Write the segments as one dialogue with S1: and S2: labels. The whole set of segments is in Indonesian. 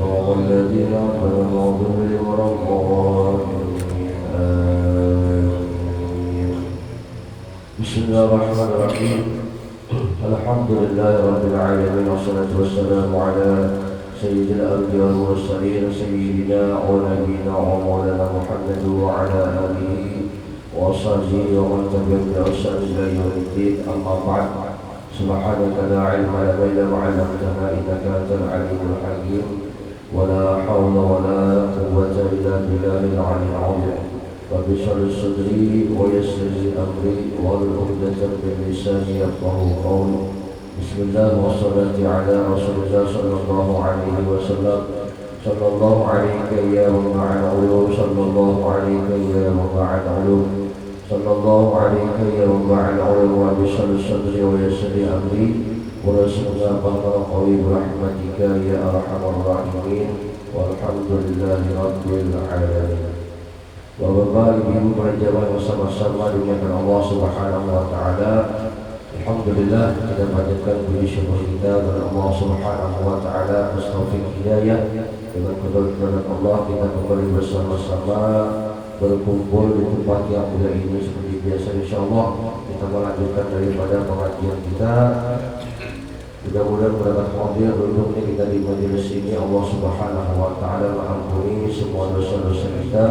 S1: صراط الذين أنعمت عليهم غير المغضوب عليهم. بسم الله الرحمن الرحيم. الحمد لله رب العالمين والصلاة والسلام على سيد الأنبياء والمرسلين سيدنا ونبينا ومولانا محمد وعلى آله وصحبه ومن تبعهم بإحسان إلى يوم الدين. أما بعد، سبحانك لا علم لنا إلا ما علمتنا إنك أنت العليم الحكيم، ولا حول ولا قوة إلا بالله العلي العظيم. رب اشرح لي صدري ويسر لي أمري واحلل عقدة من لساني يفقهوا قولي. بسم الله والصلاة على رسول الله صلى الله عليه وسلم. صلى الله عليك يا منبع العلوم، صلى الله عليك يا منبع العلوم، صلى الله عليك يا منبع العلوم. رب اشرح لي صدري ويسر لي أمري ورزقنا فضل قوي برحمتك يا أرحم الراحمين، والحمد لله رب العالمين. Bapak Ibu berjamaah bersama-sama dimuliakan Allah Subhanahu wa taala. Alhamdulillah, kita panjatkan puji syukur kita kepada Allah Subhanahu wa taala atas taufik hidayah. Dengan keberkahan Allah kita kembali bersama-sama berkumpul di tempat yang mulia ini seperti biasa. Insyaallah kita melanjutkan daripada pengajian kita. Mudah-mudahan berkat hadir duduknya kita di majelis ini Allah Subhanahu wa taala mengampuni semua dosa-dosa kita,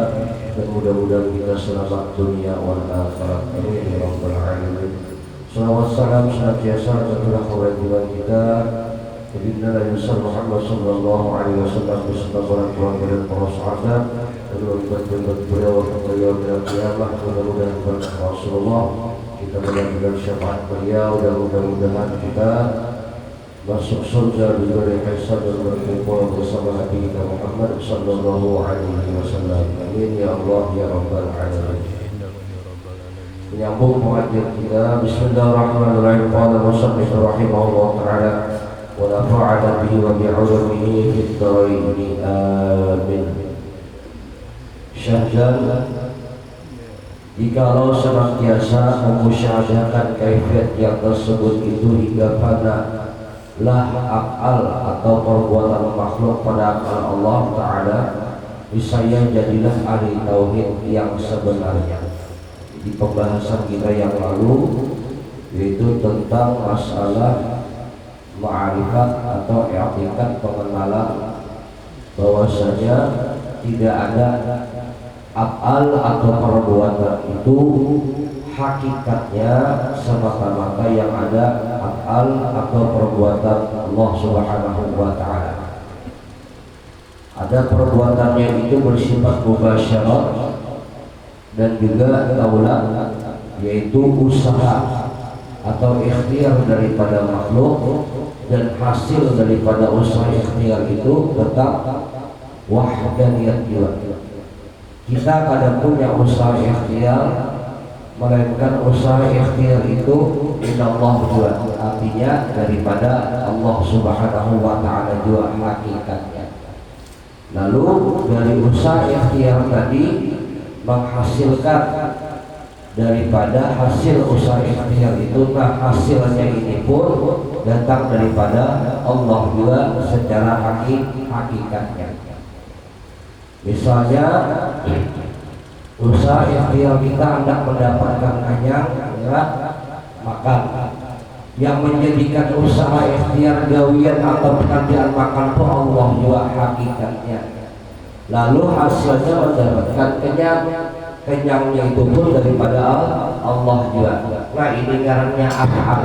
S1: dan mudah-mudahan kita selamat dunia wal akhirat. Amin ya rabbal alamin. Salawat salam senantiasa tercurah kepada kita Ibn Nabi Muhammad sallallahu alaihi wasallam beserta para keluarga dan para sahabat, dan berkat beliau sampai yaumil qiyamah. Mudah-mudahan berkat Rasulullah kita benar-benar syafaat beliau, dan mudah-mudahan kita masuk surga juga dari hisab dan berkumpul bersama Nabi kita Muhammad sallallahu alaihi wasallam. Amin ya Allah ya rabbal alamin. Menyambung pengajian kita, bismillahirrahmanirrahim. Qala musannif rahimahullah taala wa nafa'ana bihi wa bi'ulumihi fid dharain. Amin. Syahdan, jikalau senantiasa memusyahadakan kaifiat yang tersebut itu hingga fana lah akal atau perbuatan makhluk pada akal Allah Ta'ala, niscaya jadilah ahli tauhid yang sebenarnya. Di pembahasan kita yang lalu, yaitu tentang masalah ma'rifat atau i'tiqad, pengenalan bahwasanya tidak ada akal atau perbuatan itu hakikatnya semata-mata yang ada akal atau perbuatan Allah Subhanahu wa taala. Ada perbuatannya itu bersifat mubasyarat dan juga taulah, yaitu usaha atau ikhtiar daripada makhluk, dan hasil daripada usaha ikhtiar itu tetap wahdaniyat jiwa. Kita kadang punya usaha ikhtiar, melainkan usaha ikhtiar itu inallah juga, artinya daripada Allah Subhanahu wa taala juga hakikatnya. Lalu dari usaha ikhtiar tadi menghasilkan daripada hasil usaha ikhtiar itu, nah hasilnya ini pun datang daripada Allah juga secara hakikatnya. Misalnya usaha ikhtiar kita hendak mendapatkan kenyang, ya, makan. Yang menjadikan usaha ikhtiar gawian atau pekerjaan makan itu Allah juga hakikatnya. Lalu hasilnya mendapatkan kenyang, kenyangnya itu pun daripada Allah juga. Nah ini ngarannya af'al,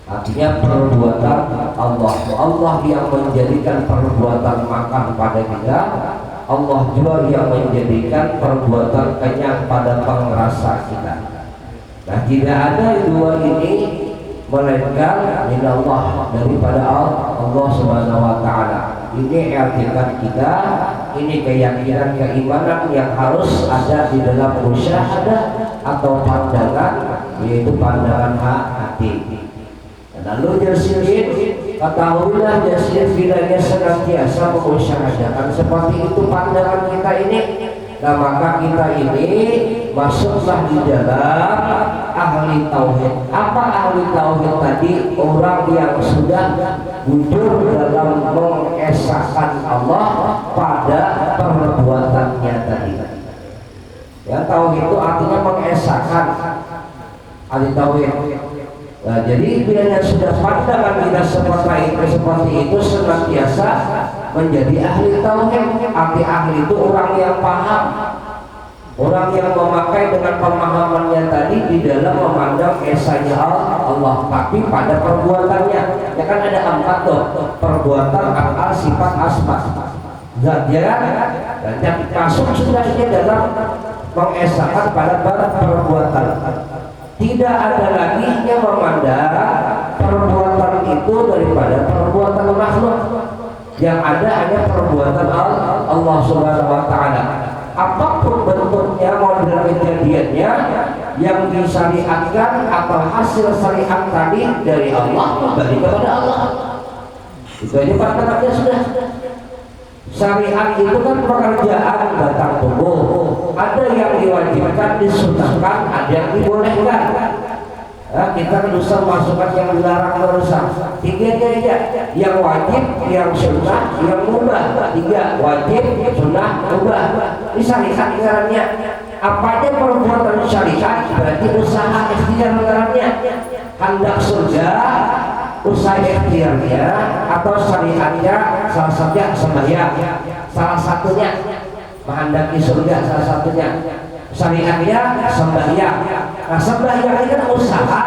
S1: artinya perbuatan Allah. Allah yang menjadikan perbuatan makan pada kita, Allah juga yang menjadikan perbuatan kenyang pada pengrasa kita. Nah tidak ada dua ini melainkan minallah, daripada Allah Subhanahu wa taala. Ini i'tiqad kita, ini keyakinan keimanan yang harus ada di dalam musyahadah atau pandangan, yaitu pandangan hati. Lalu jasirin, ketahuilah jasirin bilanya senantiasa mengusyahadakan seperti itu pandangan kita ini, nah maka kita ini masuklah di dalam ahli tauhid. Apa ahli tauhid tadi? Orang yang sudah jujur dalam mengesahkan Allah pada perbuatannya tadi. Ya, tauhid itu artinya mengesahkan ahli tauhid. Nah, jadi bila sudah pandangan kita seperti itu senantiasa menjadi ahli tauhid. Arti ahli itu orang yang paham, orang yang memakai dengan pemahamannya tadi di dalam memandang esanya Allah, tapi pada perbuatannya. Ya kan ada 4 tuh, perbuatan, akal, sifat, asma. Zat ya kan? Dan yang masuk sudahnya dalam mengesahkan pada perbuatan. Tidak ada lagi yang memandang perbuatan itu daripada perbuatan makhluk. Yang ada hanya perbuatan Allah Subhanahu wa taala. Apapun bentuknya, model kejadiannya, yang disyariatkan atau hasil syariat tadi dari Allah kembali kepada Allah. Itu aja pandangannya sudah. Syariat itu kan pekerjaan batang tubuh. Ada yang diwajibkan, disunahkan, ada yang dibolehkan. Nah, kita bisa masukkan yang dilarang merusak. 3 aja, yang wajib, yang sunnah, yang mubah. 3 wajib, sunnah, mubah. Ini syariat caranya. Apa aja perbuatan syariat berarti usaha ikhtiar caranya. Hendak surga, usaha ikhtiarnya atau syariatnya, salah satunya sembahyang, salah satunya menghendaki surga, salah satunya syariatnya sembahyang. Nah, sembahyang ini kan usaha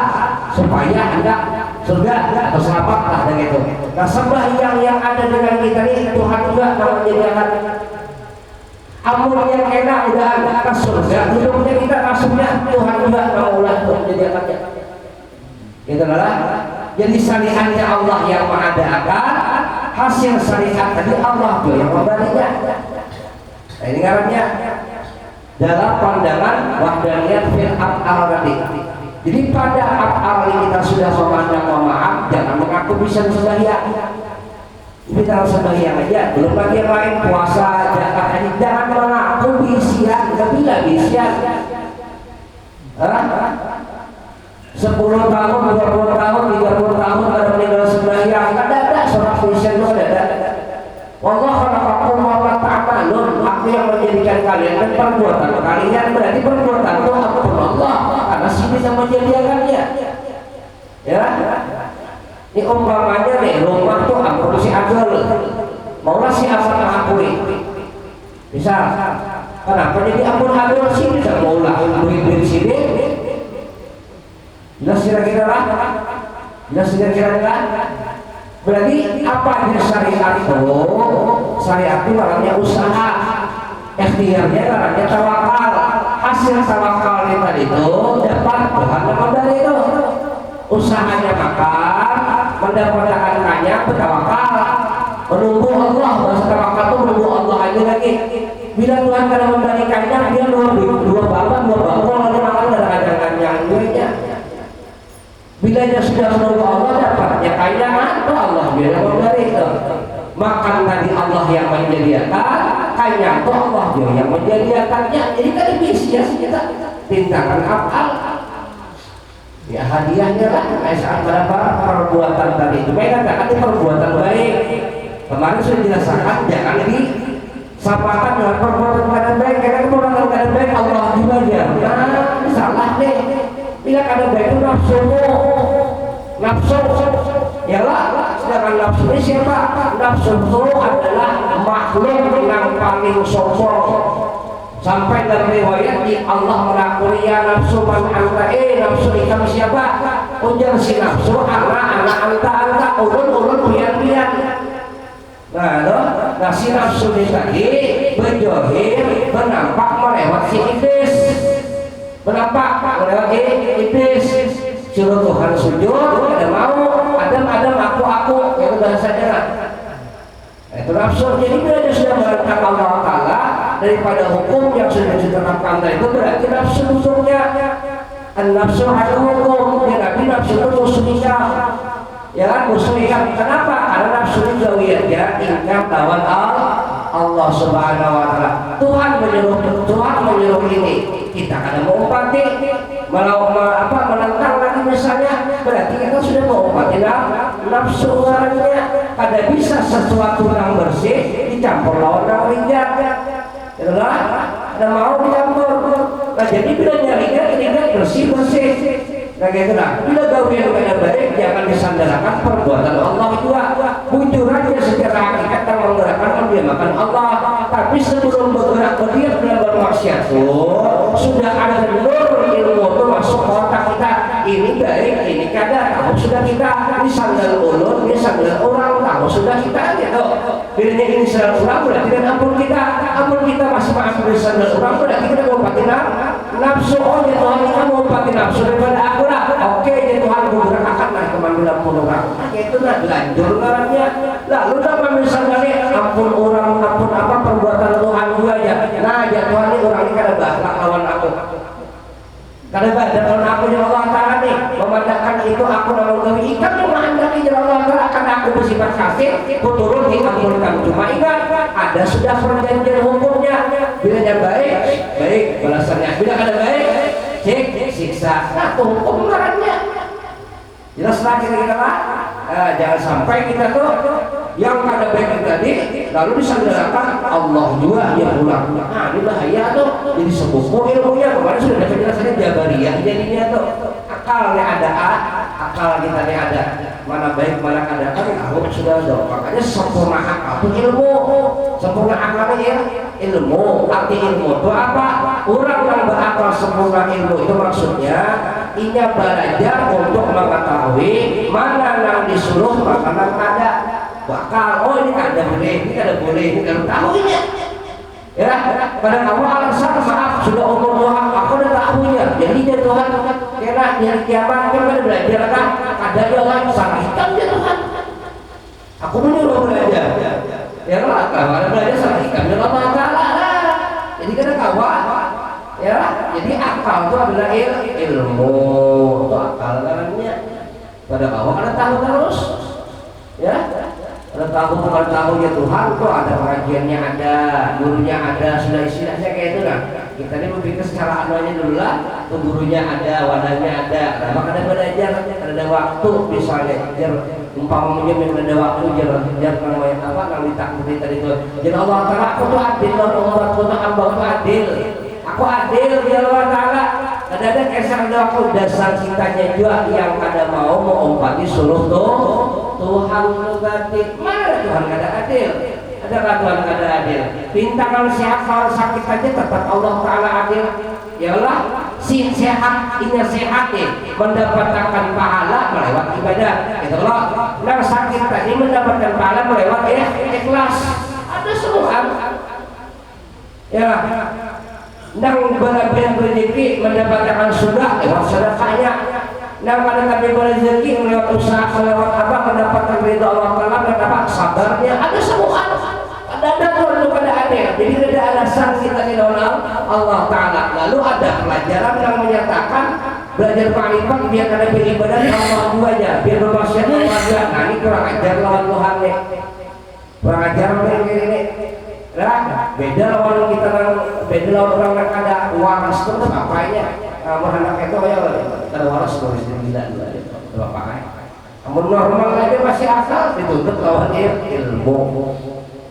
S1: supaya hendak surga atau selamat lah gitu. Nah, sembahyang yang ada dengan kita ini Tuhan juga mau menyediakan. Amun yang enak udah ada ke surga, hidupnya kita masuknya Tuhan juga mau menyediakannya. Gitu lah. Jadi syariatnya Allah yang mengadakan, hasil syariat tadi Allah juga yang memberinya. Nah, ini karena dalam pandangan wahdaniyat fil af'al tadi. Jadi pada af'al kita sudah memandang maaf, jangan mengaku bisa sembahyang. Ini kalau sembahyang aja, belum lagi yang lain puasa, zakat, haji, jangan mengaku bisian, bila bisian. 10 tahun, 20 tahun, 30 tahun ada meninggal sembahyang, ada seorang Kristen itu ada. Allah khalaqakum wa ma ta'malun, aku yang menjadikan kalian dan perbuatan kalian berarti perbuatan itu ampun Allah karena sini yang menjadikannya. Ya. Ini umpamanya nih, rumah tuh ampun si Abdul, maulah si Abdul mengakui. Bisa. Kenapa jadi ampun Abdul sini tidak maulah duit sini? Jelas kira-kira lah. Jelas kira-kira lah. Berarti apa yang syariat itu? Syariat itu namanya usaha. Ikhtiarnya namanya tawakal. Hasil tawakal tadi itu dapat Tuhan memberi itu. Usahanya makan, mendapatkannya bertawakal. Menunggu Allah, bahasa tawakal itu menunggu Allah aja lagi. Bila Tuhan kada memberikannya, dia dua bangkol lalu makan kadang-kadang yang duitnya. Bila dia sudah menunggu Allah dapatnya kaya atau Allah dia memberi itu. Makan tadi Allah yang menyediakan, kaya itu Allah dia yang menyediakannya. Jadi tadi bisnya kita tindakan af'al. Ya hadiahnya lah saat berapa perbuatan tadi itu. Mereka katakan itu perbuatan baik. Kemarin sudah dijelaskan jangan disampaikan dengan perbuatan baik. Karena perbuatan baik Allah juga dia. Nah, salah deh. Bila ada baik itu nafsu, ya lah. Sedangkan nafsu ini siapa? Nafsu itu adalah makhluk yang paling sombong. Sampai dalam riwayat di Allah mengakui ya nafsu man anta nafsu itu siapa? Ujar si nafsu anak anta ulun pian. Nah si nafsu ini tadi berjohir menampak melewat si iblis. Menampak lewat iblis, suruh Tuhan sujud, ada mau, Adam aku, itu bahasanya lah. Itu nafsu. Jadi bila dia sudah menentang Allah Ta'ala daripada hukum yang sudah ditetapkan tadi itu berarti nafsu musuhnya. Nafsu ada hukum, ya Nabi nafsu itu musuhnya. Ya kan musuhnya. Kenapa? Karena nafsu itu jauhiyatnya ingkar lawan Allah Subhanahu wa Ta'ala. Tuhan menyuruh ini, kita kada mau empati. menentang lagi misalnya, berarti kita sudah mengobati nafsu orangnya. Kada bisa sesuatu yang bersih dicampur lawan yang ringan, itulah ada mau dicampur. Nah jadi bila nyarinya bersih. Nah gitu lah. Bila gawe yang kada baik jangan disandarkan perbuatan Allah juga. Bujur aja secara hakikat yang menggerakkan dia makan Allah. Tapi sebelum bergerak berdiam dalam bermaksiat sudah ada nur ilmu itu masuk ke otak kita. Ini baik, ini kada. Tahu sudah kita. Ini sandal ulun, ini sandal orang. Tahu sudah kita gitu. Bila ini sandal orang berarti kan ampun kita masih mengambil sandal orang berarti kita mau pakai nafsu. Oh ya Tuhan kita mau pakai nafsu daripada aku lah. Oke ya Tuhan bergerak akan naik ke mandilah pun orang. Itu nak lanjur ngarannya. Lalu apa misalnya nih ampun orang ampun apa perbuatan Tuhan juga ya. Nah ya Tuhan ini orang ini kada bakal lawan aku. Kada bakal lawan aku ya Allah Taala nih. Memandangkan itu aku namun gawe ikan yang menghendaki ya Allah Taala akan aku bersifat kasih. Kuturun diampulkan. Cuma ingat ada sudah perjanjian hukumnya. Bila yang baik balasannya. Bila kada baik cek siksa. Nah itu hukum ngarannya. Jelas lah kita lah. Jangan sampai kita tuh yang kada baik tadi lalu disandarkan Allah juga yang pulang. Nah ini bahaya tuh. Jadi sebuku ilmunya kemarin sudah ada penjelasannya Jabariyah jadinya tuh. Akalnya ada akal kita nih ada. Mana baik mana kada kan tahu sudah ada. Makanya sempurna akal itu ilmu. Sempurna akalnya ya ilmu. Arti ilmu itu apa? Orang yang berakal sempurna ilmu itu maksudnya inya belajar untuk mengetahui mana yang disuruh makanan ada. Bakal oh ini kada boleh, ini kada boleh, ini kada tahu ini. Ya, pada kamu alasan maaf sudah umur Tuhan aku udah tahunya. Jadi dia Tuhan kira dari kiamat kan kada belajar kan kada dia orang salah hitam dia Tuhan. Aku menyuruh belajar. Ya lah, kalau belajar salah hitam dia Allah Taala. Jadi kada kawan. Ya, jadi akal itu adalah ilmu, itu akal namanya. Pada kawan kada tahu terus. Ya. Kalau tahu ya Tuhan kok ada pengajiannya ada, gurunya ada, sudah istilahnya kayak itu lah. Kita ini berpikir secara anuannya dulu lah, tuh gurunya ada, wadahnya ada. Nah, maka ada belajar, ada waktu misalnya, umpamanya yang ada waktu jar namanya apa, yang ditakutkan tadi itu. Jadi Allah Taala aku tuh adil, aku tuh hamba tuh adil. Aku adil ya Allah Taala. Ada kisah ada waktu dasar cintanya juga yang kada mau mengumpati suruh Tuhan berarti mana Tuhan kada adil? Adakah Tuhan kada adil? Pintakan siapa sakit aja tetap Allah Taala adil. Ya Allah, si sehat ini sehat mendapatkan pahala melewat ibadah. Itu Allah. Yang sakit tadi mendapatkan pahala melewat ikhlas. Ada semua. Ya. Nang berlebihan rezeki mendapatkan sudah lewat sedekahnya. Nang pada tapi rezeki lewat usaha lewat apa mendapatkan ridha Allah Taala mendapat sabarnya. Ada semua. Ada perlu pada adil. Jadi tidak ada alasan kita di dalam Allah Taala. Lalu ada pelajaran yang menyatakan belajar makrifat biar ada beribadah Allah juga aja. Biar bermaksiat Allah juga. Nah ini kurang ajar lawan Tuhan nih. Kurang ajar ini. Lah, beda lawan kita beda lawan orang yang ada waras itu apanya? Anak itu ya ada waras terus gila dua pakai. Namun normal aja masih akal dituntut lawan ilmu.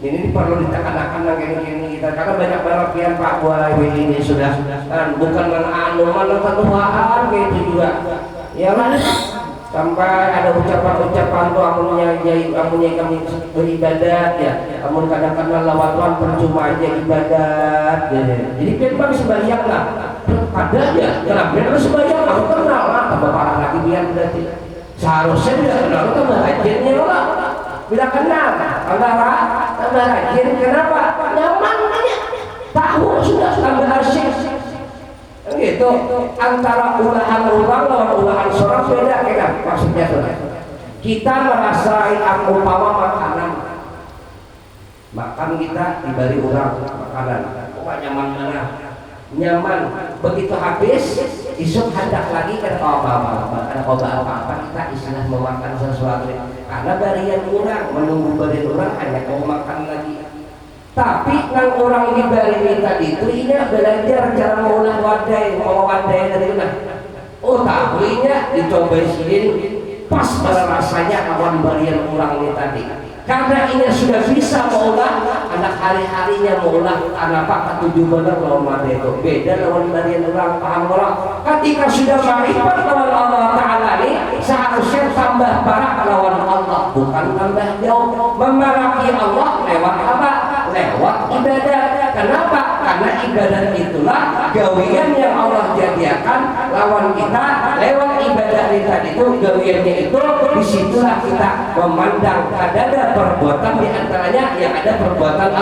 S1: Ini perlu ditekan-tekan yang gini kita karena banyak banget pian Pak Buai ini sudah kan bukan anu mana ketuaan kayak itu juga. Ya lah sampai ada ucapan-ucapan tuh amunnya kami beribadat ya amun kadang-kadang lawan Tuhan percuma aja ibadat ya. Jadi memang sembahyang lah ada ya kenapa harus sembahyang aku kenal lah tambah parah lagi biar berarti seharusnya tidak kenal tambah rajinnya lah bila kenal tambah rajin kenapa nyaman aja tahu sudah tambah asyik gitu antara ulahan orang lawan ulahan seorang beda kan maksudnya sudah kita merasain umpama makan kita diberi orang makanan nyaman mana nyaman begitu habis isuk hendak lagi kada apa-apa kita istilah memakan sesuatu karena barian orang menunggu barian orang hanya mau makan lagi. Tapi nang orang ini bari tadi itu ini belajar cara mengolah wadai dari mana? Oh tahunya dicoba sidin pas pada rasanya kawan barian orang ini tadi. Karena ini sudah bisa maulah anak hari-harinya maulah anak pak ketujuh benar lawan itu beda lawan barian orang paham orang. Ketika sudah marifat lawan Allah Taala ini seharusnya tambah barak lawan Allah, bukan tambah jauh. Memaraki Allah lewat apa? Lewat ibadah. Kenapa? Karena ibadah itulah gawian yang Allah jadikan lawan kita. Lewat ibadah kita itu gawiannya itu disitulah kita memandang ada perbuatan diantaranya yang ada perbuatan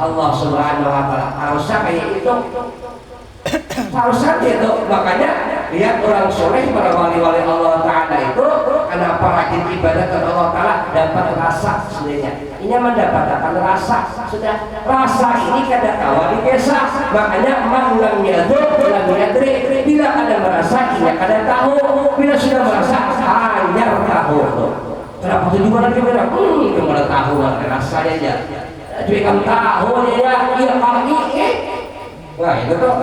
S1: Allah Subhanahu Wa Taala. Harusnya kayak itu. Harusnya itu. Makanya lihat orang soleh para wali-wali Allah Taala itu kenapa rajin ibadah ke Allah Taala dapat rasa sebenarnya. Ini mendapatkan rasa sudah rasa ini kada kawan dikesah. Makanya man lam yaduk lam yadri. Bila ada merasa ini kada tahu. Bila sudah merasa hanya tahu. Kenapa tuh gimana kita bilang gimana tahu rasanya aja. Jadi kamu tahu ya iya kami nah itu tuh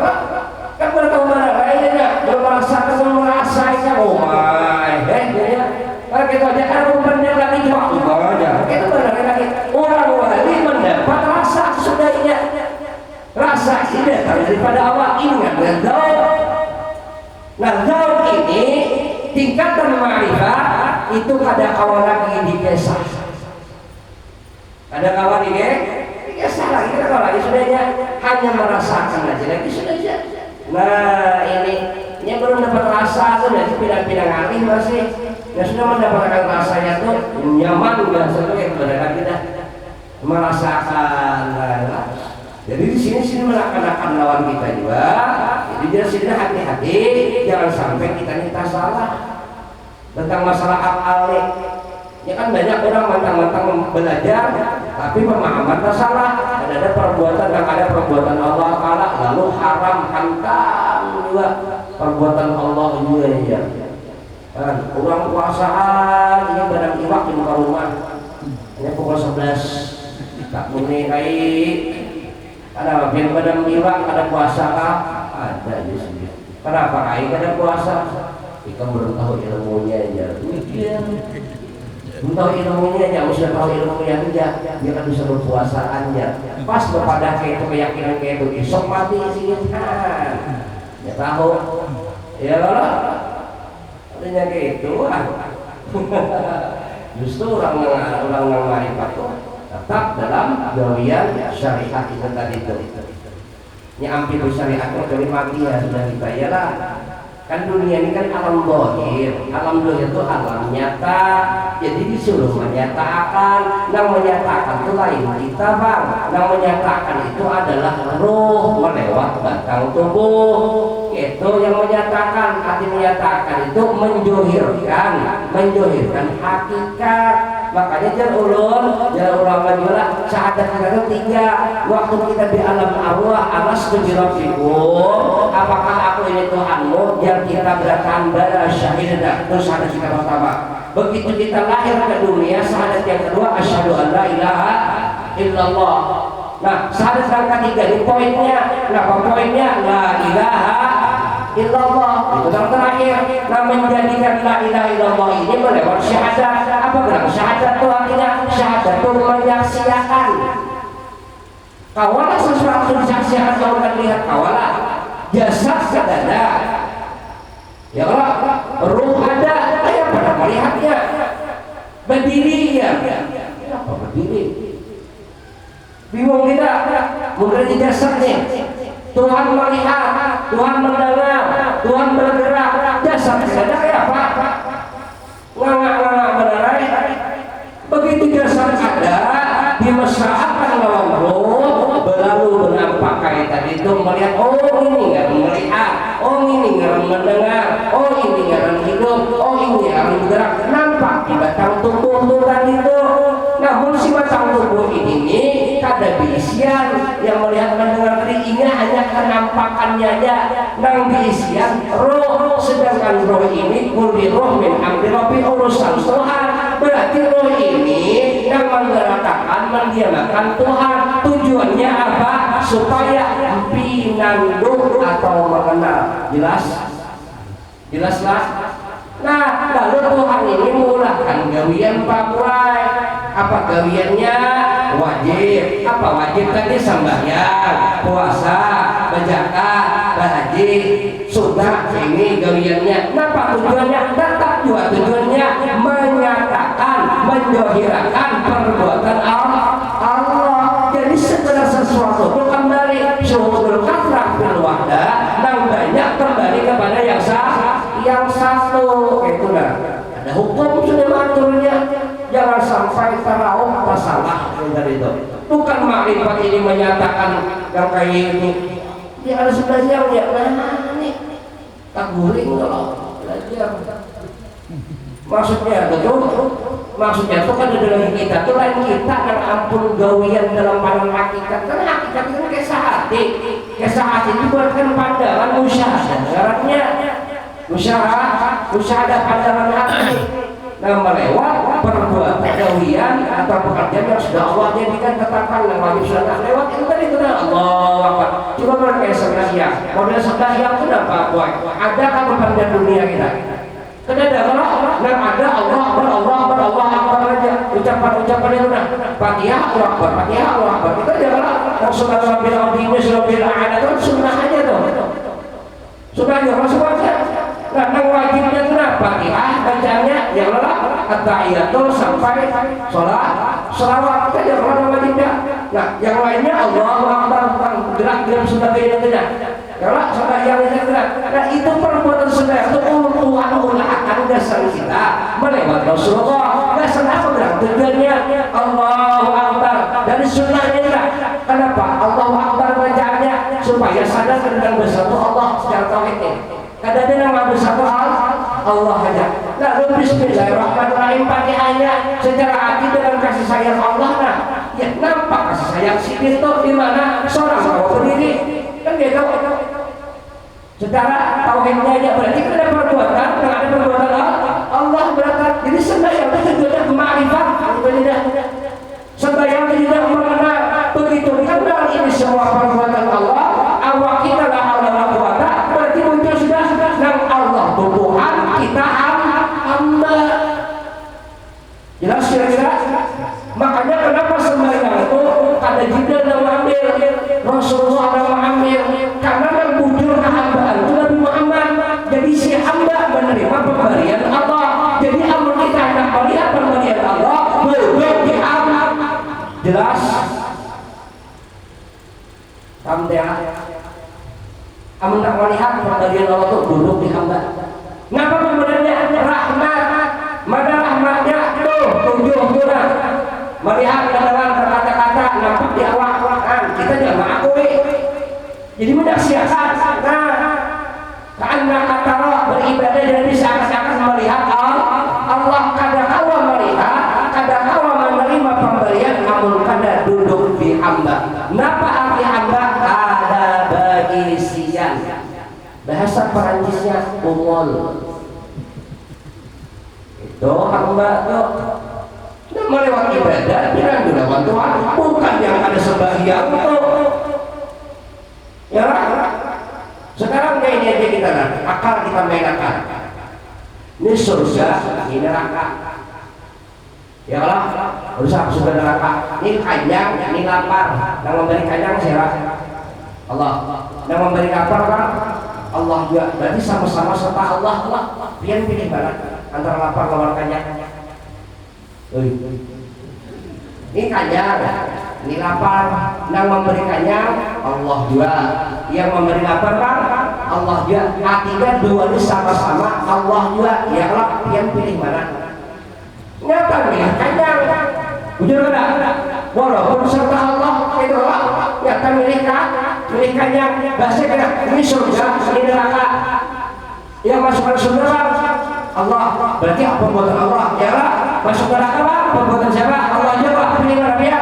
S1: kan pada tahu mana lainnya merasakan merasanya oh my ya kalau kita aja kan umpannya lagi cuma aja kita benar lagi orang wali mendapat rasa sudahnya rasa ini datang daripada Allah ingat nah zaul ini tingkatan ma'rifah itu kada kawan lagi di desa ada kawan ini dikesah lagi kada kawan lagi sudahnya hanya merasakan aja lagi sudah aja. Nah ini belum dapat rasa tuh dari pindah-pindah kali masih ya sudah mendapatkan rasanya tuh nyaman biasa tuh yang benar kita merasakan lah. Jadi di sini menakan lawan kita juga. Jadi di sini hati-hati jangan sampai kita salah tentang masalah al-alik. Ya kan banyak orang mentang-mentang belajar tapi pemahaman salah. Ada perbuatan yang ada perbuatan Allah Taala lalu haram hantam juga perbuatan Allah juga ya. Kan orang puasaan ini barang iwak di muka rumah. Ini pukul 11 tak muni kai ada biar badan iwak ada puasa kah? Ada di sini. Kenapa kai ada puasa? Kita belum tahu ilmunya aja. Tahu ilmunya aja, sudah tahu ilmunya aja, dia kan bisa berpuasaannya. Pas kepada kayak itu keyakinan kayak itu, besok mati sih ya tahu, ya loh, adanya kayak itu. Justru orang marifat itu tetap dalam gawian syariat itu tadi itu. Ini hampir syariat kecuali mati ya sudah kita ya lah. Kan dunia ini kan alam zahir itu alam nyata, jadi disuruh menyatakan. Yang menyatakan itu lain kita bang, yang menyatakan itu adalah roh melewat batang tubuh. Itu yang menyatakan, arti menyatakan itu menjohirkan hakikat. Makanya jangan ulama juga syahadat kita tiga. Waktu kita di alam arwah alas rabbikum, apakah aku ini Tuhanmu? Yang kita bertanda syahidah itu syahadat kita pertama. Begitu kita lahir ke dunia syahadat yang kedua asyhadu an la ilaha illallah. Nah syahadat yang ketiga ini poinnya. Kenapa poinnya? La ilaha illallah itu yang terakhir. Nah menjadikan la ilaha illallah ini melewat syahadat. Apa bilang syahadat itu artinya? Syahadat itu menyaksikan. Kawalah sesuatu disaksikan kau akan lihat kawalah jasad ada. Ya Allah, ruh ada, yang pada melihatnya. Berdiri ya. Kenapa berdiri? Bingung kita. Mungkin di jasad nih. Tuhan melihat, Tuhan mendengar, Tuhan bergerak. Jasad ada ya Pak? Nganga benerai. Begitu jasad ada, dimesraakan lawan roh, berlalu dengan pakai tadi itu melihat. Oh ini nggak melihat. Oh ini nggak mendengar, oh ini nggak hidup, oh ini nggak bergerak. Nampak di batang tubuh tadi itu. Namun si batang tubuh ini kada biisian yang melihat mendengar ini hanya kenampakannya aja. Nang biisian roh, sedangkan roh ini kulli roh min amri rabbi urusan Tuhan. Berarti roh ini yang menggerakkan mendiamakan Tuhan. Tujuannya apa? Supaya pinandung atau mengenal. Jelas? Jelas. Nah, lalu Tuhan ini mulahkan gawian papuai. Apa gawiannya? Wajib. Apa wajib tadi? Sembahyang, puasa, berzakat, berhaji, sunnah. Ini gawiannya. Apa tujuannya? Tetap juga tujuannya menyatakan, menjohirakan perbuatan Allah. Jadi segala sesuatu itu kembali syuhudul kasrah fil wahdah, yang banyak kembali kepada yang satu. Itu ada hukum sudah mengaturnya. Jangan sampai terlalu tersalah dari itu. Bukan makrifat ini menyatakan yang kayak ini. Dia ada sebelah ya, nah nih tak guling kalau belajar. Maksudnya itu kan ada dalam kita itu lain kita kan ampun gawian dalam pandangan hakikat. Karena hakikat itu kisah hati itu bukan pandangan musyahadatnya. Musyahadah pandangan hati. Nah, melewat perbuatan gawian atau pekerjaan yang sudah Allah jadikan tetapkan yang wajib sunnah lewat itu tadi itu Allah Akbar. Coba mereka sembahyang. Model sembahyang itu apa? Ada kan pada dunia kita? Kada ada ada Allah Akbar aja ucapan itu nah Fatihah Allah Akbar itu aja kalau sunnah rabbil alamin rabbil alamin itu sunnah aja tuh sunnah aja masuk aja. Nah, wajibnya itu nah Fatihah bacanya yang lelah at-tahiyatul sampai sholawat itu aja kalau wajibnya. Nah, yang lainnya Allahu Akbar gerak sebagainya tidak. Kalau sembahyang itu gerak. Nah, itu perbuatan sembahyang itu ulah-ulahan dasar kita melewat Rasulullah. Dasar apa gerak tujuannya Allahu Akbar dari sunnahnya lah. Kenapa Allahu Akbar bacaannya supaya sadar tentang bersatu Allah secara tauhid. Kadang-kadang nama bersatu Allah aja. Lalu bismillahirrahmanirrahim Fatihahnya secara hati dengan kasih sayang Allah. Nah, ya nampak kasih sayang si itu di mana seorang bawa berdiri kan gitu. Secara tauhidnya aja berarti kan ada perbuatan Allah berangkat. Jadi sembahyang itu tujuannya ma'rifat, tidak. Sembahyang tidak mengenal begitu kenal ini semua perbuatan Allah. Awak kita la haula wala quwata berarti muncul sudah nang Allah Tuhan kita hamba. Jelas kira-kira? Makanya kenapa sembahyang itu ada Jibril dan Muhammad, Rasulullah dan Muhammad, karena yang bujur kehambaan itu Nabi Muhammad. Jadi si hamba menerima pemberian Allah. Jadi amal kita hendak melihat pemberian Allah belum diamal. Jelas? Kamdea. Amal tak melihat pemberian Allah itu duduk di hamba. Kenapa pemberiannya rahmat? Mana rahmatnya tujuh kurang. Melihat dalam kata-kata nampak di awak-awakan kita jangan mengakui. Jadi menyaksikan. Nah, karena kata Allah beribadah dan seakan-akan melihat Allah kadang-kala melihat, kadang-kala menerima pemberian, namun kadang duduk di hamba. Napa arti hamba? Ada bagi siang. Bahasa Perancisnya umul. Itu hamba tuh. Dan melewati ibadah dengan dilawan Tuhan, bukan yang ada sembahyang tuh. Ya, sekarang kayak ini aja kita akal kita mainkan. Ini surga, ini neraka. Ya Allah, rusak surga neraka. Ini kenyang, ini lapar. Yang memberi kenyang siapa? Allah. Yang memberi lapar kan? Allah juga. Berarti sama-sama serta Allah. Biar pilih mana antara lapar lawan kenyang. Ini kenyang, ini lapar. Yang memberi kenyang Allah juga. Yang memberi lapar kan Allah juga. Artinya dua ini sama-sama Allah juga. Ya Allah, yang pilih mana? Ngapa pilih kenyang? Betul enggak? Walaupun serta Allah itu Allah, ya kan milih kenyang. Bahasa kita ini surga, ini neraka. Yang masuk ke surga Allah. Berarti apa perbuatan Allah? Ya Allah, masuk ke neraka perbuatan siapa? Allah juga. Pilih mana dia?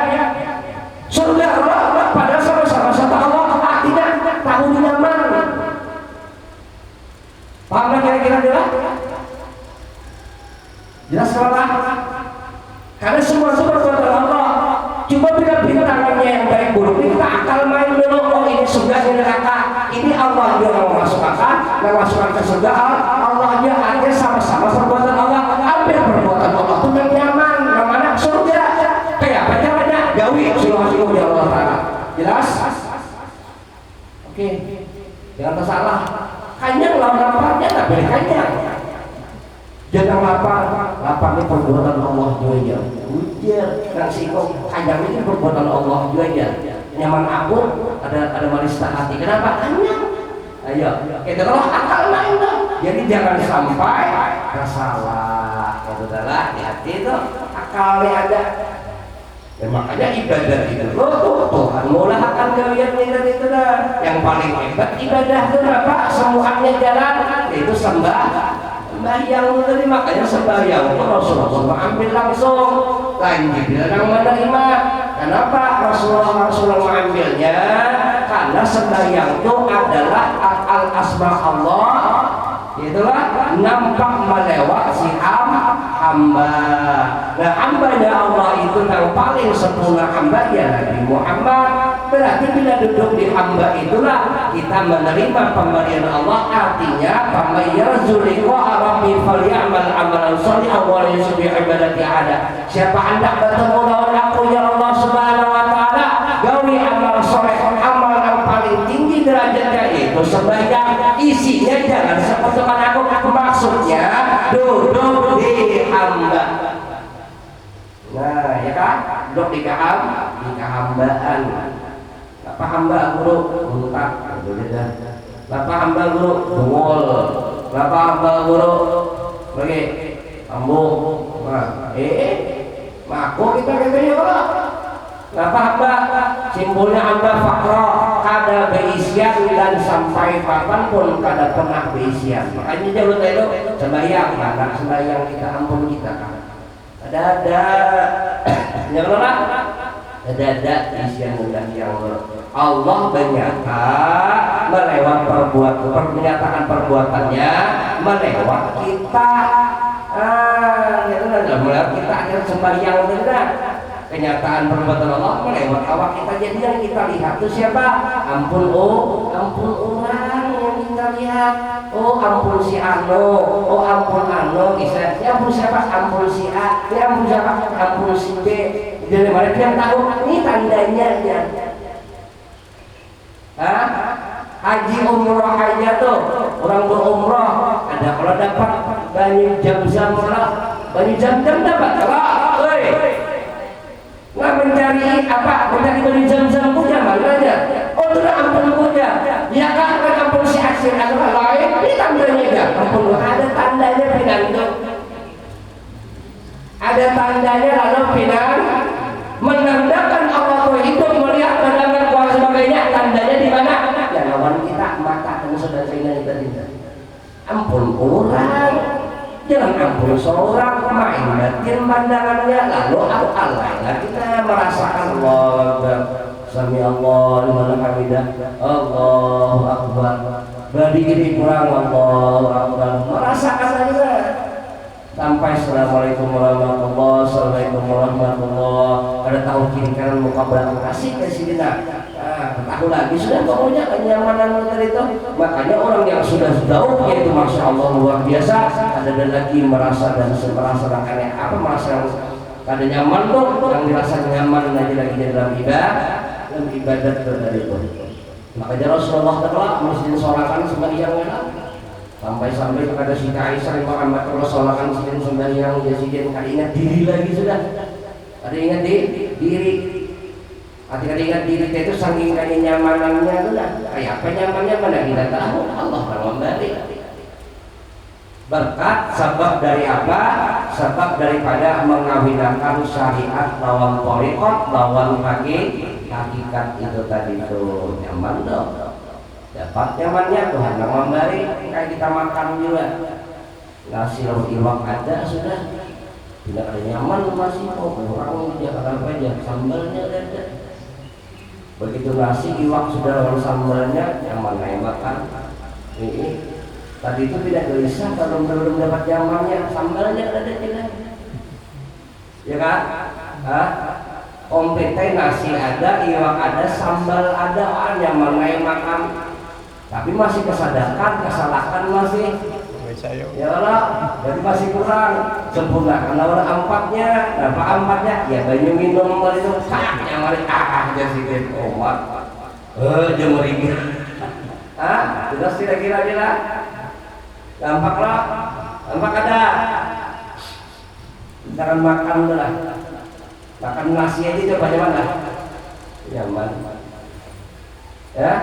S1: Surga Allah, padahal sama-sama serta Allah. Artinya tahu nyaman. Paham nggak kira-kira dia? Jelas salah. Karena semua perbuatan Allah. Cuma bila bintangannya yang baik buruk ini kita akal main dulu. Oh ini surga, ini neraka. Ini Allah yang mau masuk akal. memasukkan ke surga. Allah aja sama-sama perbuatan Allah, ambil perbuatan Allah itu yang nyaman, yang mana surga. Kayak apa caranya? Gawi suruh ya Allah Ta'ala. Jelas? Oke, jangan salah. Kanyang lawan laparnya tak boleh kanyang. Jangan lapar ini perbuatan Allah juga. Ujar nasi kok kanyang ini perbuatan Allah juga. Nyaman aku ada marista hati. Kenapa? Kanyang. Ayo, kita loh akal main dong. Jadi jangan sampai tersalah. Itu adalah hati itu akalnya ada. Ya, makanya ibadah itu Tuhan mula akan kalian ingat itu dah. Yang paling hebat ibadah itu apa? Semuanya jalan itu sembahyang tadi. Makanya sembahyang itu Rasulullah ambil langsung, lanjut yang menerima. Kenapa Rasulullah mengambilnya? Karena sembahyang itu adalah al-asma Allah, itulah nampak melewat si hamba. Nah, hambanya Allah itu yang paling sempurna hamba ya Nabi Muhammad. Berarti bila duduk di hamba itulah kita menerima pemberian Allah. Artinya pemayyazuli wa rabbi falyamal amalan shalihan wa yusbi ibadati ada. Siapa hendak bertemu lawan aku ya Allah Subhanahu wa taala, gawi amal soleh, amal yang paling tinggi derajatnya itu sembahyang. Isinya jangan sepotong aku, maksudnya duduk di hamba. Nah, ya kan? Duduk di kehambaan. Apa hamba guru? Muntak. Apa hamba guru? Bungol. Apa hamba guru? Bagi ambu. Maku kita katanya Allah. Apa hamba? Simbolnya hamba fakro, kada beisian dan sampai kapanpun kada pernah beisian. Makanya jalur itu sembahyang, karena sembahyang kita ampun kita kan. Ada nyerah, ada isian yang Allah bernyata melewat pernyataan perbuatannya melewat kita. Melewat kita akan sembahyang benar. Kenyataan perbuatan Allah melewat awak kita. Jadi yang kita lihat itu siapa? Ampun orang yang kita lihat. Oh ampun si Ano. Oh ampun Ano. Ya ampun siapa? Ampun si A. Ya ampun siapa? Ampun si B. Jadi mereka yang tahu ini tandanya ya. Haji umroh aja tuh. Orang berumroh ada kalau dapat banyak jam-jam banyak jam-jam dapat. Nggak mencari apa? Mencari beli jam-jam punya maknanya. Oh sudah ampun punya. Ya kan ampun si aksir atau lain. Ini tandanya ya. Ampun ada tandanya pinanto. Ada tandanya lalu pinang menandakan Allah hidup melihat pandangan kuasa sebagainya. Tandanya di mana? Ya lawan kita mata dan saudara-saudara kita. Ampun orang. Jangan ampun seorang main batin pandangannya lalu Allah kita merasakan Allah sami Allah liman hamidah Allahu akbar berdiri kurang Allahu akbar merasakan aja sampai assalamualaikum warahmatullahi wabarakatuh. Assalamualaikum warahmatullahi ada tahu kiri kanan muka belakang kasih ke sini tahu lagi sudah pokoknya kenyamanan dari itu. Makanya orang yang sudah jauh yaitu masya Allah luar biasa ada dan lagi merasa kayak apa merasa ada nyaman tuh yang dirasa nyaman lagi dalam ibadat dari itu. Makanya Rasulullah telah muslim sholakan sembahyang sampai kepada Siti Aisyah Muhammad Rasulullah sembahyang jasiden kali ingat diri lagi sudah ada ingat diri. Ketika ingat diri itu saking nyamanannya itu lah kayak apa nyamannya mana kita tahu Allah memberi berkat sebab dari apa? Sebab daripada mengawinkan syariat lawan thariqat lawan hakikat itu tadi itu nyaman dong. Dapat nyamannya Tuhan yang memberi kayak kita makan juga nasi lauk iwak ada sudah tidak ada nyaman masih orang dia akan aja sambalnya ada. Begitu nasi iwak sudah lawan sambalnya nyaman yang makan ini. Tadi itu tidak gelisah kalau belum dapat jamannya sambalnya ada tidak ya kan? Kompeten nasi ada, iwak ada, sambal ada, nyaman makan tapi masih kesadaran, kesalahan masih. Ya Allah, jadi masih kurang sempurna. Karena orang empatnya, apa empatnya? Ya banyak minum itu, yang mari aja sedikit obat, jemering. Jelas kira-kira bila, gampanglah, gampang ada. Jangan makan lah, makan nasi aja coba nyaman, nyaman. Ya,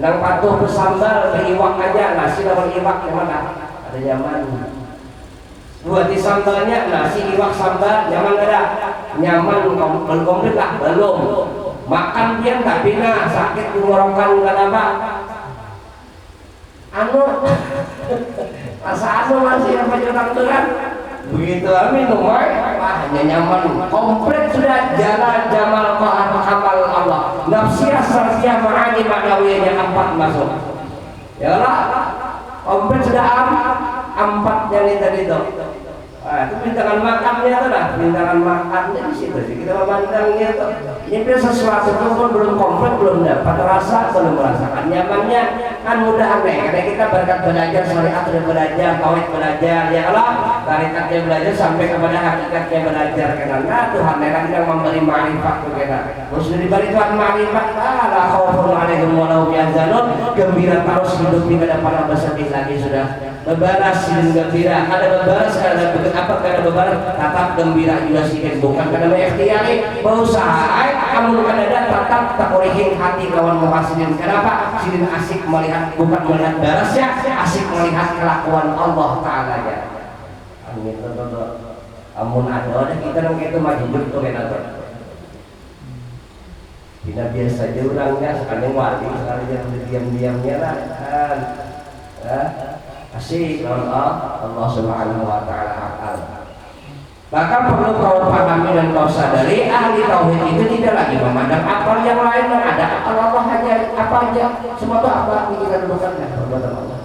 S1: nang patuh bersambal beriwak aja, nasi lawan iwak nyaman. Ada nyaman. Buat di sambalnya nasi iwak sambal nyaman ada, nyaman belum komplit lah belum. Makan dia nggak bina sakit tenggorokan nggak apa. Rasa masih apa orang tuh kan? Begitu minum hanya nyaman komplit sudah jalan jamal kamal Allah nafsiyah sarfiyah ma'ani ma'nawiyahnya 4 masuk ya Allah komplit sudah empat yang tadi itu. Itu bintangan makannya tuh lah, bintangan makannya di situ sih kita memandangnya tuh. Ini sesuatu itu pun belum komplit, belum dapat rasa, belum merasakan nyamannya kan mudah aneh. Karena kita berkat belajar syariat, sudah belajar, tauhid belajar, ya Allah, hakikatnya belajar sampai kepada hakikatnya belajar. Karena Tuhan yang memberi ma'rifat kita. Terus diberi Tuhan ma'rifat, la khaufun 'alaihim wa la hum yahzanun. Gembira terus hidup di hadapan bersedih lagi sudah. Bebaras dan gembira, ada bebaras, ada apa karena bebaras, tetap gembira juga sih, bukan karena mengikhtiari, berusaha. Kamu ada tetap tak orihin hati kawan muhasinin. Kenapa? Sidin asik melihat, bukan melihat barasnya, asik melihat kelakuan Allah Taala ya. Amin. Amun ada kita dong itu maju tuh kan ada. Tidak biasa aja orangnya, sekarang wali, sekarang yang diam-diamnya lah kan. Asik Allah Subhanahu wa taala akal. Maka perlu kau pahami dan kau sadari ahli tauhid itu tidak lagi memandang akal yang lain yang ada akal Allah hanya apa aja semua itu apa kita dudukkan perbuatan Allah.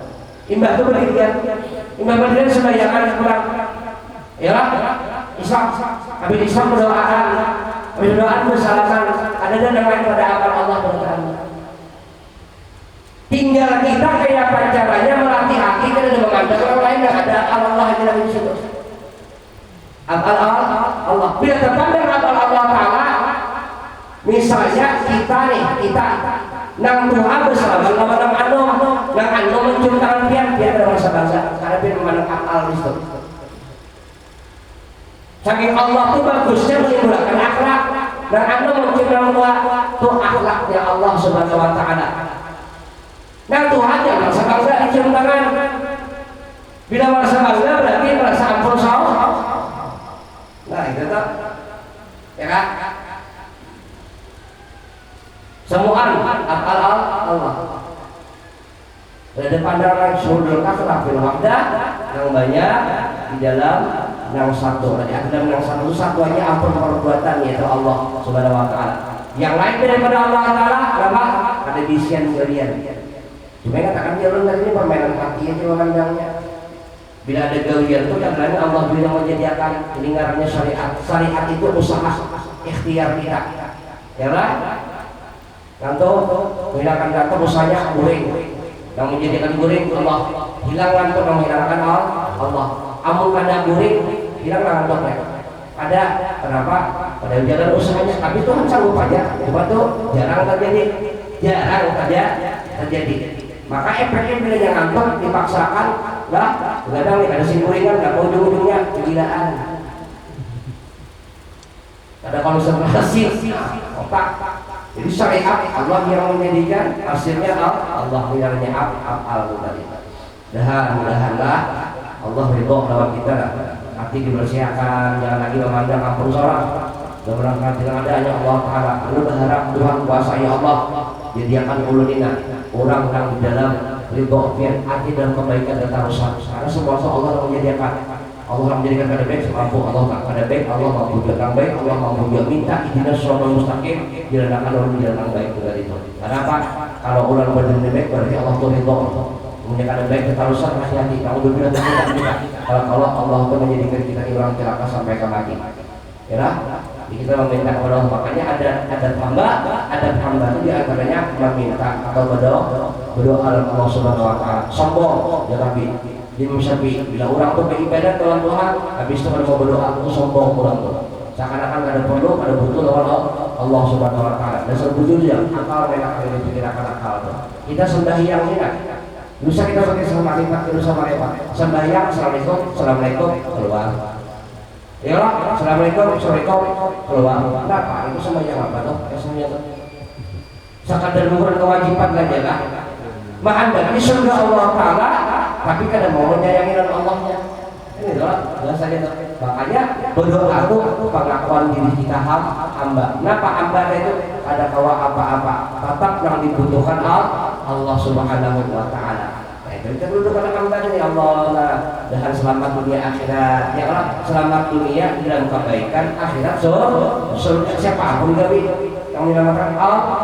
S1: Imbah itu berdirian, imbah berdirian sembahyang kurang. Ya Islam, habis Islam berdoaan bersalaman ada dan lain pada akal Allah berdoa. Tinggal kita kayak apa caranya melatih hati kita dan memandang orang lain yang ada Allah yang dalam situ. Allah bila terpandang Allah Taala, misalnya kita nang Tuhan bersama nang anu menciptakan dia ada bangsa-bangsa karena dia memandang akal itu. Saking Allah itu bagusnya menimbulkan akhlak dan anu menciptakan itu akhlaknya Allah Subhanahu wa taala. Nah Tuhan yang bangsa-bangsa dicium tangan. Bila merasa bangga berarti merasa ampun salah. Nah itu tak, ya kan? Semuaan akal Allah. Ada pandangan sudul kasrah fil wahdah yang banyak di dalam yang satu. Ada yang satu aja ampun perbuatan yaitu Allah Subhanahu wa taala. Yang lain daripada Allah Taala apa? Ada bisian kalian. Cuma katakan dia rendah ini permainan hati aja memandangnya. Bila ada galian itu yang lain Allah bilang menyediakan kedengarannya syariat. Syariat itu usaha ikhtiar kita. Ya lah. Kanto menghilangkan kata usahanya guring. Yang menjadikan guring Allah. Hilang kanto yang menghilangkan Allah. Amun kada guring hilang kantoknya. Ada kenapa? Pada jalan usahanya. Tapi Tuhan sanggup aja. Coba tuh jarang terjadi. Jarang saja terjadi. Maka efeknya bila yang ngantuk dipaksakan lah, kadang ada simpulingan nggak mau ujung-ujungnya kegilaan. Ada konsentrasi otak. Jadi syariat Allah yang menjadikan hasilnya Allah biarnya al tadi. Mudah-mudahanlah Allah ridho lawan kita lah. Hati dibersihkan, jangan lagi memandang ampun sholat. Berangkat dengan adanya Allah Taala. Lu berharap Tuhan kuasai Allah. Jadikan ulunina orang di dalam ridho fian hati dan kebaikan dan tarusan. Karena semua Allah menyediakan. Allah menjadikan pada baik semampu Allah tak pada baik Allah mampu jalan baik Allah mampu juga minta ihdinas shiratal mustaqim jalankan orang di jalan baik juga itu. Kenapa? Kalau orang berjalan baik berarti Allah tuh ridho. Menyediakan baik ketarusan hati-hati. Kamu berbeda dengan kita. Kalau Allah itu menjadikan kita orang celaka sampai ke mati. Ya.
S2: Kita meminta kepada Allah, makanya ada hamba itu diantaranya meminta atau berdoa Allah Subhanahu Wa Taala. Sombong ya Nabi, di Syafi'i bila orang tuh beribadah Tuhan Tuhan, habis itu mau berdoa itu sombong orang tuh. Seakan-akan ada perlu, ada butuh lawan Allah Subhanahu Wa Taala. Dan sebetulnya akal mereka ini pikiran akal tuh. Kita sembahyang ini kan. Bisa kita pakai sama sembahyang, assalamualaikum keluar. Ya Allah, assalamualaikum keluar. Kenapa? Itu sembahyang apa tuh? Sekadar mengukur kewajiban aja lah. Ma'anda di surga Allah Ta'ala, tapi kadang mau menyayangi Allahnya. Ini loh, bahasanya tuh. Makanya berdoa itu pengakuan diri kita hamba. Kenapa hamba itu? Ada kawa apa-apa tetap yang dibutuhkan Allah Subhanahu Wa Ta'ala. Kita duduk pada hamba ini Allah dengan selamat dunia akhirat. Ya Allah, selamat dunia dalam kebaikan, akhirat surga. Siapapun kami yang dinamakan Allah,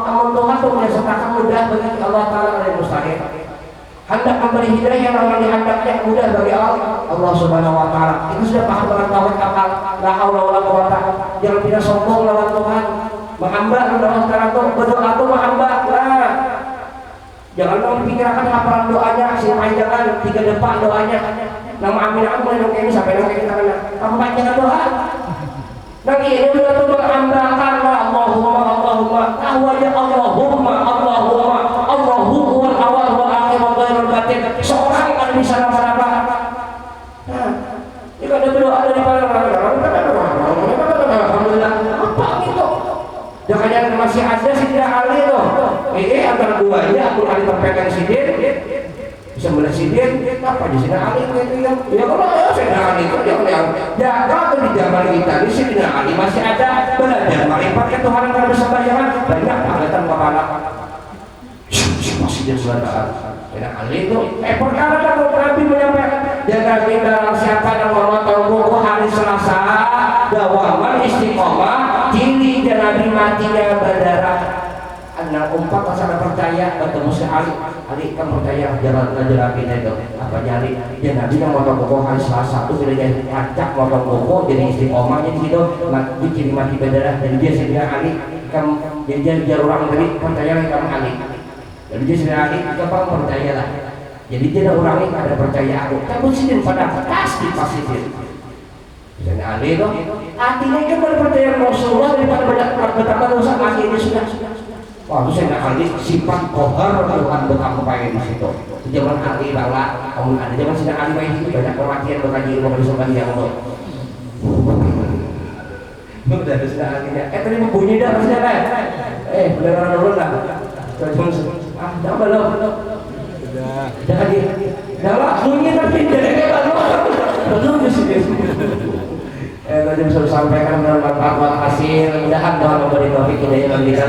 S2: kamu Tuhan tuh menyatakan mudah bagi Allah Ta'ala dari mustahil. Hendak memberi hidayah yang namanya hendaknya mudah bagi Allah Subhanahu Wa Ta'ala. Itu sudah paham dengan tauhid akal. La haula wala quwata. Jangan tidak sombong lawan Tuhan. Menghamba Allah Ta'ala tuh berdoa tuh menghamba. Jangan mau pikirkan hafalan doanya, jangan 3 depan doanya. Nama amin mulai dong ini sampai dong kita kena. Kamu panjang doa. Nanti ini udah tuh menghambakan Allahumma ahwaya Allahumma Allahu wal awal wal akhir wal ghairul batin. Seorang yang bisa apa-apa. Nah, jika ada berdoa dari para alhamdulillah. Apa gitu? Jangan masih ada Sidina Ali tuh. Antara duanya aku Ali terpegang sidin, bisa melihat sidin, apa di Sidina Ali itu ya? Ya kalau Sidina Ali itu yang jaga di zaman kita di Sidina Ali masih ada belajar marifat ketuhanan karena bersembahyang banyak kelihatan kepala. Masih dia suara Sidina Ali itu perkara kalau Nabi menyampaikan jaga kita siapa yang memotong kuku hari Selasa dawaman istiqomah ciri dan Nabi matinya berdarah. Anak umpat asal percaya bertemu si Ali kan percaya jalan kita itu apa jari dia Nabi yang motong kuku hari Selasa itu bila dia acak motong kuku jadi istiqomahnya di situ mati ciri mati berdarah dan dia sendiri Ali kan dia orang tadi percaya kamu Ali jadi dia sendiri Ali kamu percaya lah jadi dia orang ini ada percaya aku kamu sidin pada pasti misalnya Ali itu artinya kan percaya Rasulullah daripada banyak betapa dosa akhirnya sudah. Wah, itu saya kali sifat kohar Tuhan betapa pengen di situ. Zaman Ali bahwa kamu ada zaman sidang Ali baik itu banyak kematian berkaji ilmu disembah yang itu. Udah sidang alinya. Tadi bunyi dah maksudnya kan? Beneran dulu lah. Jangan belum. Jadi, jangan bunyi tapi jadi kayak belum di sini. Tadi bisa disampaikan dalam manfaat hasil. Mudah-mudahan Tuhan memberi taufik hidayah bagi kita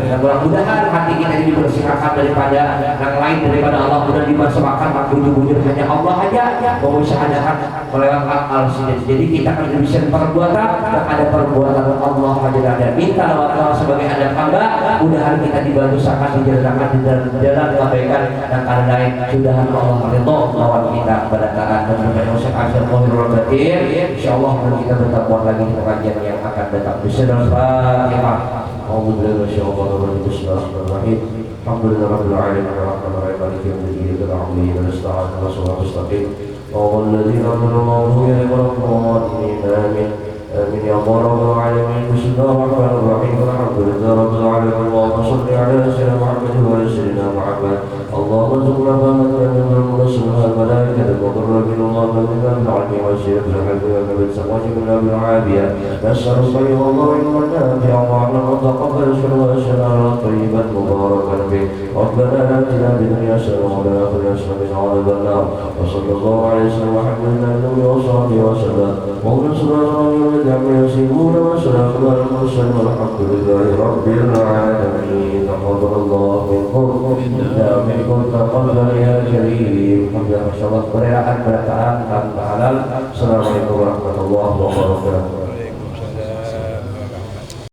S2: dan mudah-mudahan hati kita ini dibersihkan daripada yang lain daripada Allah. Mudah dimasukkan bujur-bujur hanya Allah aja mau usahakan melewatkan al-sidin. Jadi kita akan bisa perbuatan dan ada perbuatan Allah aja ada. Minta Allah sebagai ada hamba. Mudah-mudahan kita dibantu sangat dijalankan di jalan kebaikan dan karena lain. Mudah-mudahan Allah meridho lawan kita pada taat dan berdoa asyhadu an insyaallah kita bertemu lagi di pengajian yang akan datang. Bismillahirrahmanirrahim. Alhamdulillah Bismillahirrahmanirrahim. Alhamdulillahirabbil alamin arrahmanir rahim maliki yaumiddin iyyaka na'budu wa nasta'inu ihdinas siratal mustaqim. Shiratal ladzina an'amta 'alaihim ghairil amin. Amin ya rabbal alamin. Bismillahirrahmanirrahim. Alhamdulillahirabbil alamin. Allahumma shalli 'ala sayyidina Muhammad wa 'ala sayyidina Muhammad. Allahumma zukna fahmatan min al-mursalin malaikatan muqarrabin Allahumma bika min 'ilmi wa sirrin wa kabir samawati min al-'afiyah. Nas'aluka ya Allah ilman nafi'an wa 'amalan mutaqabbalan wa shara'a tayyiban mubarakan fi. Rabbana atina fid dunya hasanatan wa fil akhirati hasanatan wa qina adhaban nar. Wa sallallahu 'ala sayyidina Muhammadin wa sahbihi wa sallam. Wa sallallahu عما يصفون وسلام على المرسلين والحمد لله رب العالمين. تقبل الله منكم تقبل يا كريم. Alhamdulillah, masyaallah, perayaan tanpa halal. Assalamualaikum warahmatullahi wabarakatuh.